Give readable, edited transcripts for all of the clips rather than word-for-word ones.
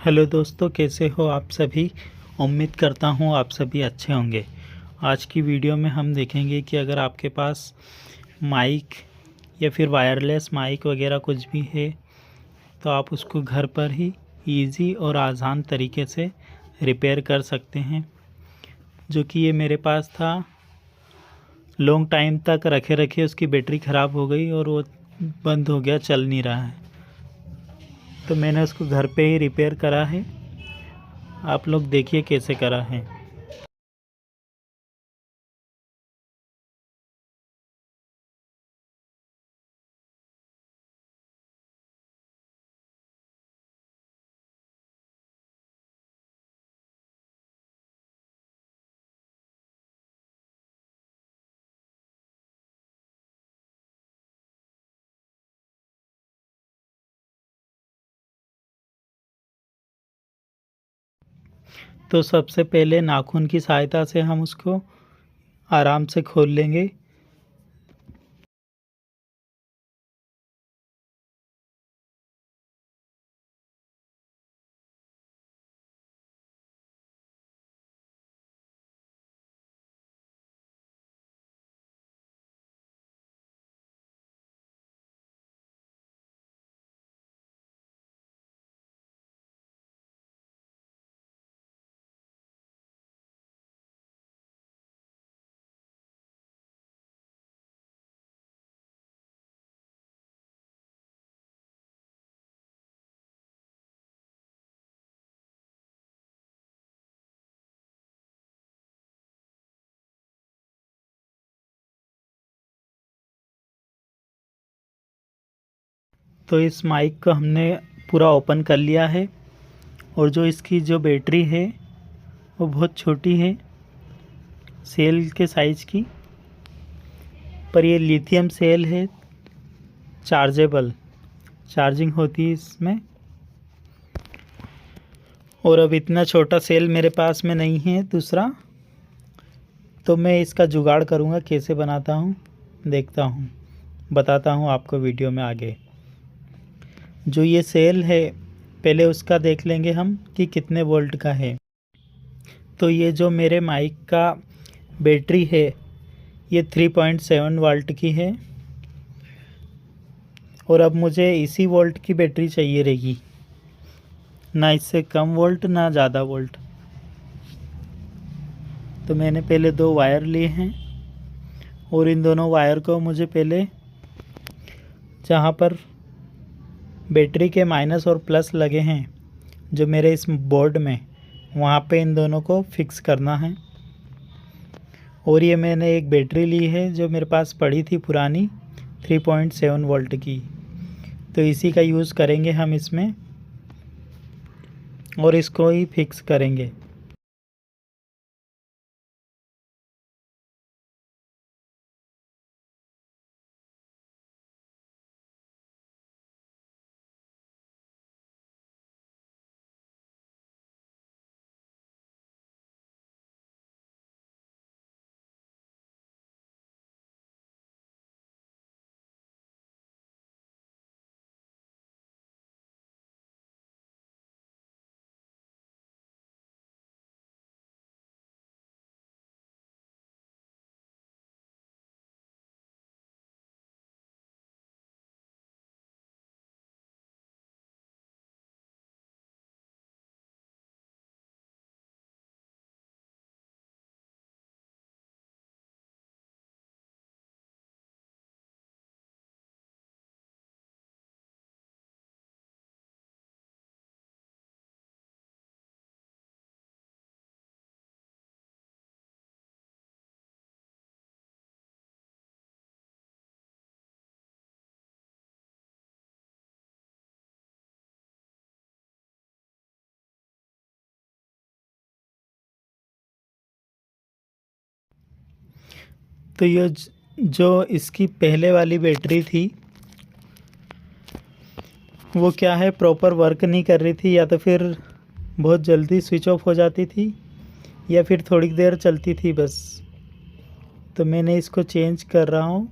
Hello दोस्तों, कैसे हो आप सभी। उम्मीद करता हूँ आप सभी अच्छे होंगे। आज की वीडियो में हम देखेंगे कि अगर आपके पास माइक या फिर वायरलेस माइक वगैरह कुछ भी है तो आप उसको घर पर ही इजी और आसान तरीके से रिपेयर कर सकते हैं। जो कि ये मेरे पास था, लॉन्ग टाइम तक रखे रखे उसकी बैटरी ख़राब हो गई और वो बंद हो गया, चल नहीं रहा है। तो मैंने उसको घर पे ही रिपेयर करा है। आप लोग देखिए कैसे करा है। तो सबसे पहले नाखून की सहायता से हम उसको आराम से खोल लेंगे। तो इस माइक को हमने पूरा ओपन कर लिया है और जो इसकी जो बैटरी है वो बहुत छोटी है, सेल के साइज़ की, पर ये लिथियम सेल है, चार्जेबल, चार्जिंग होती है इसमें। और अब इतना छोटा सेल मेरे पास में नहीं है दूसरा, तो मैं इसका जुगाड़ करूँगा। कैसे बनाता हूँ देखता हूँ, बताता हूँ आपको वीडियो में आगे। जो ये सेल है पहले उसका देख लेंगे हम कि कितने वोल्ट का है। तो ये जो मेरे माइक का बैटरी है ये 3.7 वोल्ट की है और अब मुझे इसी वोल्ट की बैटरी चाहिए रहेगी, ना इससे कम वोल्ट ना ज़्यादा वोल्ट। तो मैंने पहले 2 वायर लिए हैं और इन दोनों वायर को मुझे पहले जहाँ पर बैटरी के माइनस और प्लस लगे हैं जो मेरे इस बोर्ड में, वहाँ पे इन दोनों को फिक्स करना है। और ये मैंने एक बैटरी ली है जो मेरे पास पड़ी थी पुरानी, 3.7 वोल्ट की, तो इसी का यूज़ करेंगे हम इसमें और इसको ही फिक्स करेंगे। तो ये जो इसकी पहले वाली बैटरी थी वो क्या है, प्रॉपर वर्क नहीं कर रही थी, या तो फिर बहुत जल्दी स्विच ऑफ हो जाती थी या फिर थोड़ी देर चलती थी बस। तो मैंने इसको चेंज कर रहा हूँ।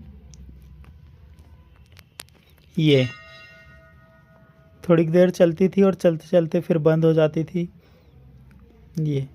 ये थोड़ी देर चलती थी और चलते चलते फिर बंद हो जाती थी। ये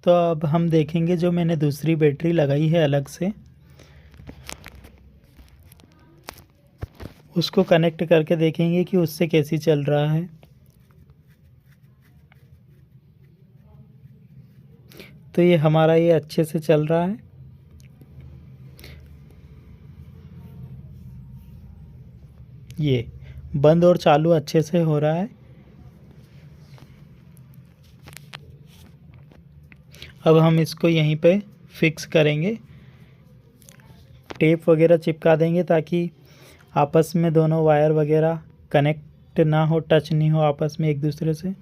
तो अब हम देखेंगे जो मैंने दूसरी बैटरी लगाई है अलग से, उसको कनेक्ट करके देखेंगे कि उससे कैसी चल रहा है। तो ये हमारा ये अच्छे से चल रहा है। ये बंद और चालू अच्छे से हो रहा है। अब हम इसको यहीं पे फिक्स करेंगे, टेप वगैरह चिपका देंगे ताकि आपस में दोनों वायर वगैरह कनेक्ट ना हो, टच नहीं हो आपस में एक दूसरे से।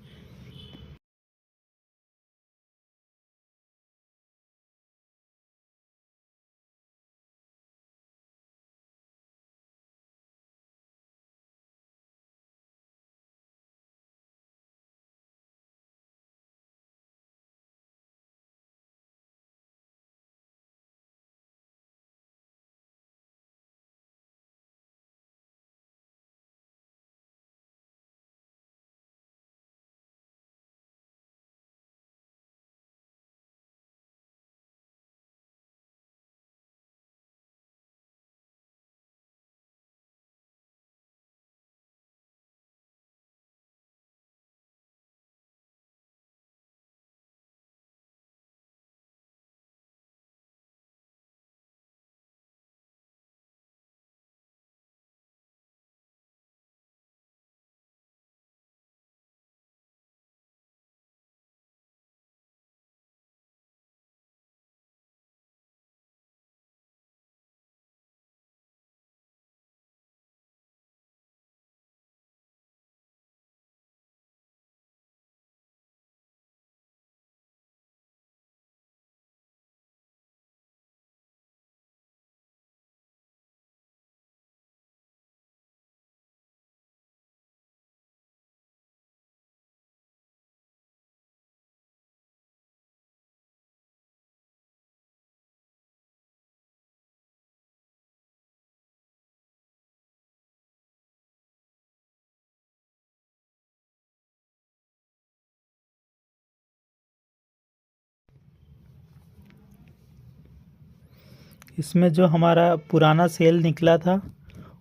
इसमें जो हमारा पुराना सेल निकला था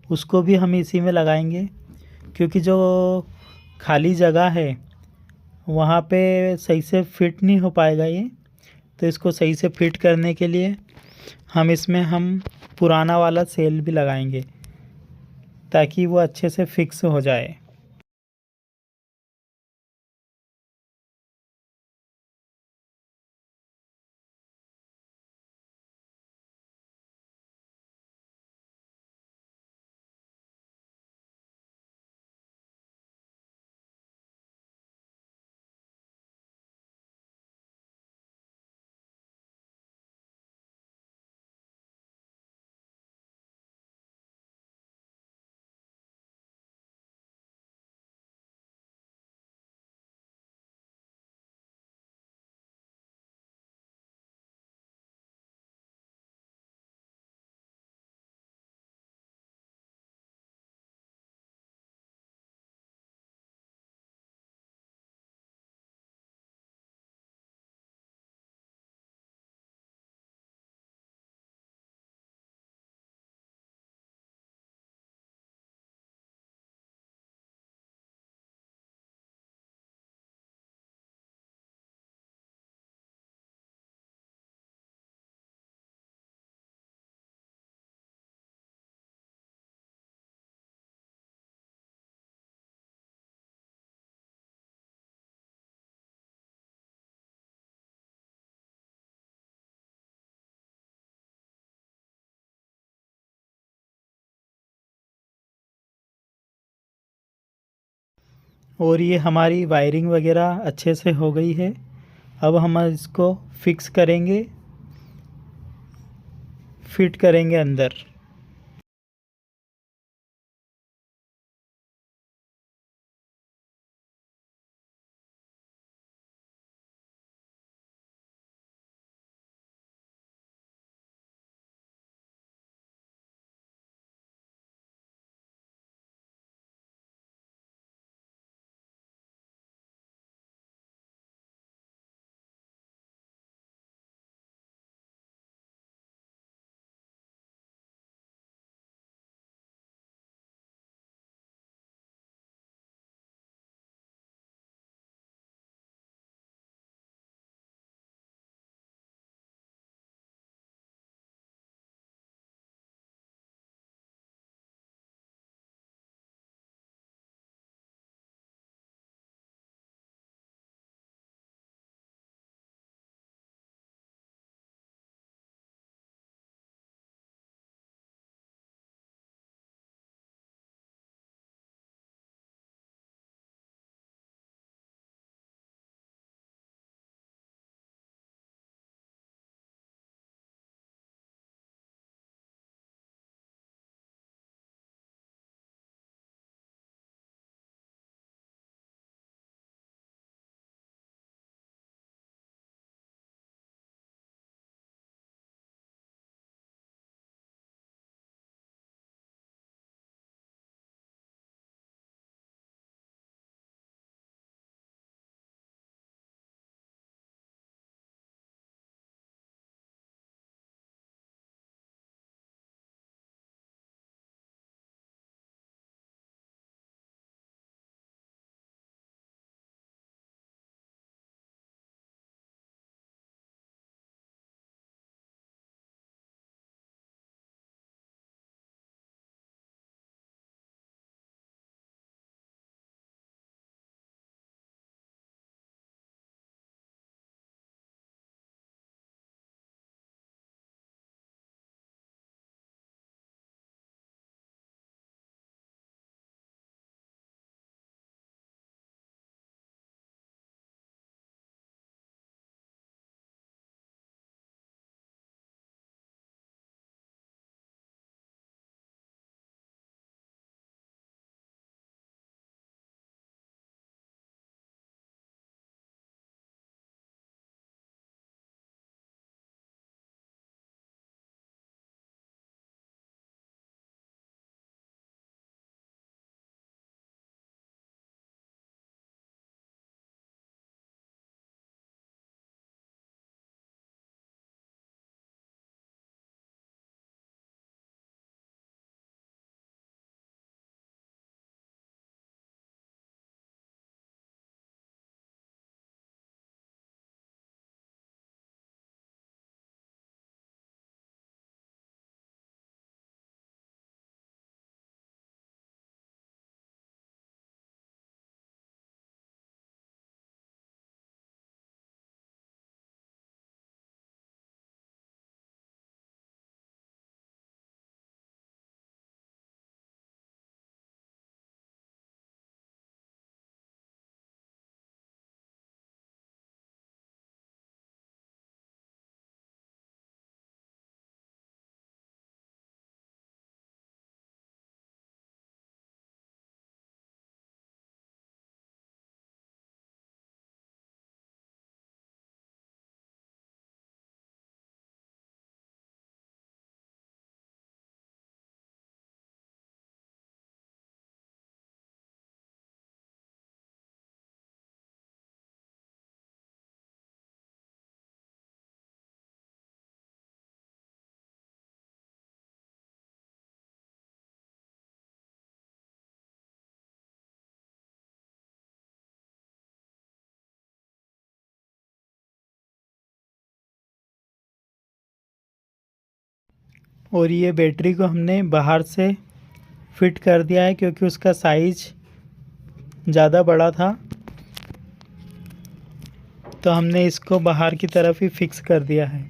उसको भी हम इसी में लगाएंगे, क्योंकि जो खाली जगह है वहाँ पे सही से फिट नहीं हो पाएगा ये। तो इसको सही से फिट करने के लिए हम पुराना वाला सेल भी लगाएंगे ताकि वो अच्छे से फिक्स हो जाए। और ये हमारी वायरिंग वगैरह अच्छे से हो गई है। अब हम इसको फिक्स करेंगे, फिट करेंगे अंदर। और ये बैटरी को हमने बाहर से फिट कर दिया है क्योंकि उसका साइज ज़्यादा बड़ा था, तो हमने इसको बाहर की तरफ ही फिक्स कर दिया है।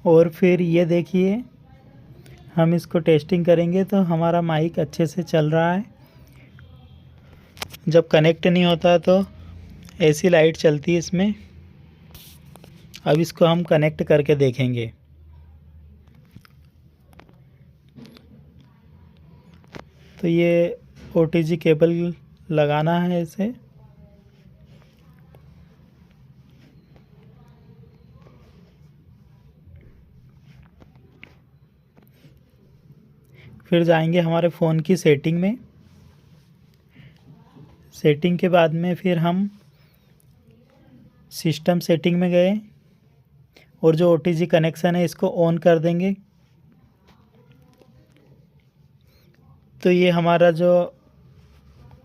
और फिर ये देखिए, हम इसको टेस्टिंग करेंगे तो हमारा माइक अच्छे से चल रहा है। जब कनेक्ट नहीं होता तो ऐसी लाइट चलती है इसमें। अब इसको हम कनेक्ट करके देखेंगे। तो ये OTG केबल लगाना है इसे। फिर जाएंगे हमारे फ़ोन की सेटिंग में। सेटिंग के बाद में फिर हम सिस्टम सेटिंग में गए और जो OTG कनेक्शन है इसको ऑन कर देंगे। तो ये हमारा जो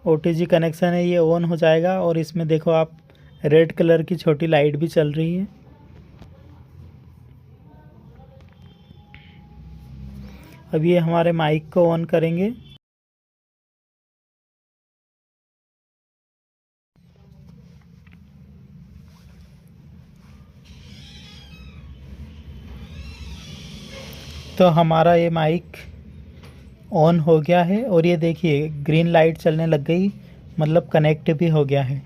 OTG कनेक्शन है ये ऑन हो जाएगा और इसमें देखो आप, रेड कलर की छोटी लाइट भी चल रही है। अब ये हमारे माइक को ऑन करेंगे। तो हमारा ये माइक ऑन हो गया है और ये देखिए ग्रीन लाइट चलने लग गई, मतलब कनेक्ट भी हो गया है।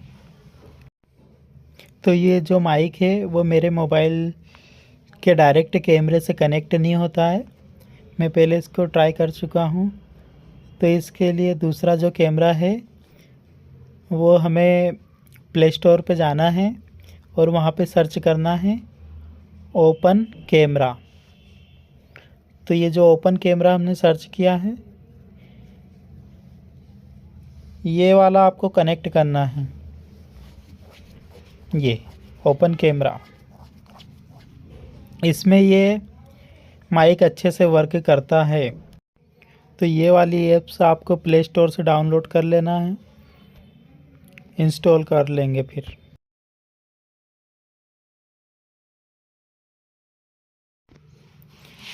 तो ये जो माइक है वो मेरे मोबाइल के डायरेक्ट कैमरे से कनेक्ट नहीं होता है। मैं पहले इसको ट्राई कर चुका हूँ। तो इसके लिए दूसरा जो कैमरा है वो हमें प्ले स्टोर पे जाना है और वहाँ पे सर्च करना है ओपन कैमरा। तो ये जो ओपन कैमरा हमने सर्च किया है ये वाला आपको कनेक्ट करना है। ये ओपन कैमरा, इसमें ये माइक अच्छे से वर्क करता है। तो ये वाली ऐप्स आपको प्ले स्टोर से डाउनलोड कर लेना है, इंस्टॉल कर लेंगे फिर।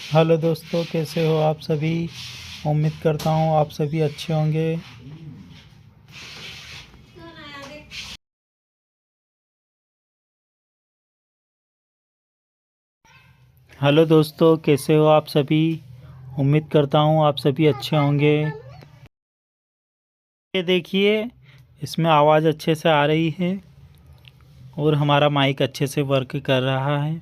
हेलो दोस्तों, कैसे हो आप सभी? उम्मीद करता हूँ आप सभी अच्छे होंगे। हेलो दोस्तों, कैसे हो आप सभी? उम्मीद करता हूँ आप सभी अच्छे होंगे। ये देखिए, इसमें आवाज़ अच्छे से आ रही है और हमारा माइक अच्छे से वर्क कर रहा है।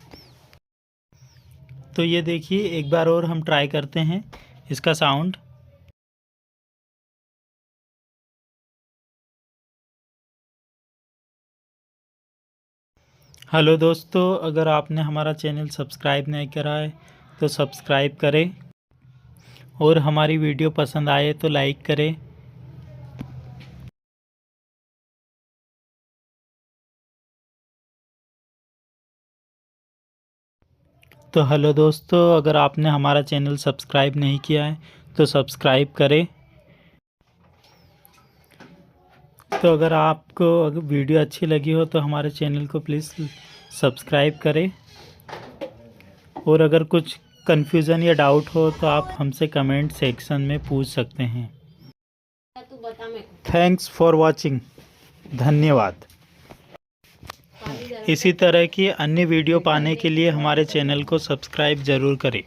तो ये देखिए, एक बार और हम ट्राई करते हैं इसका साउंड। हेलो दोस्तों, अगर आपने हमारा चैनल सब्सक्राइब नहीं करा है तो सब्सक्राइब करें और हमारी वीडियो पसंद आए तो लाइक करें। तो हेलो दोस्तों, अगर आपने हमारा चैनल सब्सक्राइब नहीं किया है तो सब्सक्राइब करें। तो अगर आपको वीडियो अच्छी लगी हो तो हमारे चैनल को प्लीज़ सब्सक्राइब करें। और अगर कुछ कन्फ्यूज़न या डाउट हो तो आप हमसे कमेंट सेक्शन में पूछ सकते हैं। Thanks for watching. धन्यवाद। इसी तरह की अन्य वीडियो पाने के लिए हमारे चैनल को सब्सक्राइब ज़रूर करें।